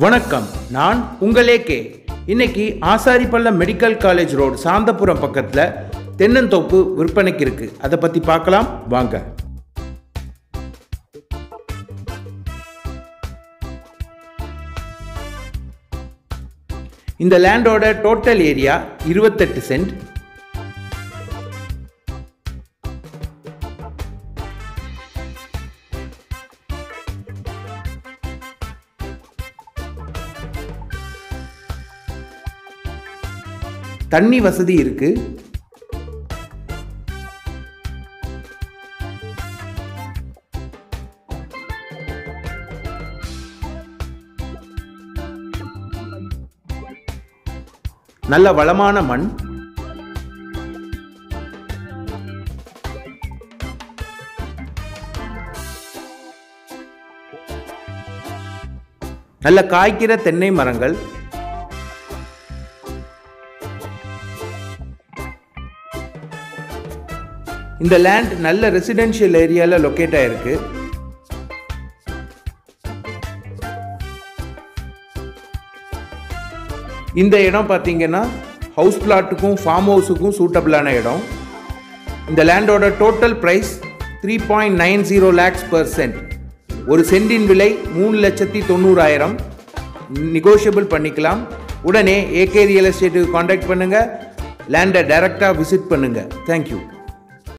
வணக்கம், நான் உங்களே கே. இன்னைக்கு Asaripallam medical college road Santhapuram பக்கத்தில் தென்னந்தோப்பு விற்பனைக்கு இருக்கு. அதை பற்றி பார்க்கலாம் வாங்க. இந்த லேண்டோட டோட்டல் ஏரியா 28 சென்ட். தண்ணி வசதி இருக்கு. நல்ல வளமான மண். நல்ல காய்க்கிற தென்னை மரங்கள். இந்த லேண்ட் நல்ல ரெசிடென்ஷியல் ஏரியாவில் லொக்கேட் ஆயிருக்கு. இந்த இடம் பார்த்தீங்கன்னா ஹவுஸ் பிளாட்டுக்கும் ஃபார்ம் ஹவுஸுக்கும் சூட்டபிளான இடம். இந்த லேண்டோட total price 3.90 lakhs per cent. ஒரு சென்டின் விலை 3,90,000. நெகோஷியபிள் பண்ணிக்கலாம். உடனே ஏகே ரியல் எஸ்டேட்டுக்கு காண்டாக்ட் பண்ணுங்கள். லேண்டை டைரெக்டாக விசிட் பண்ணுங்கள். தேங்க்யூ.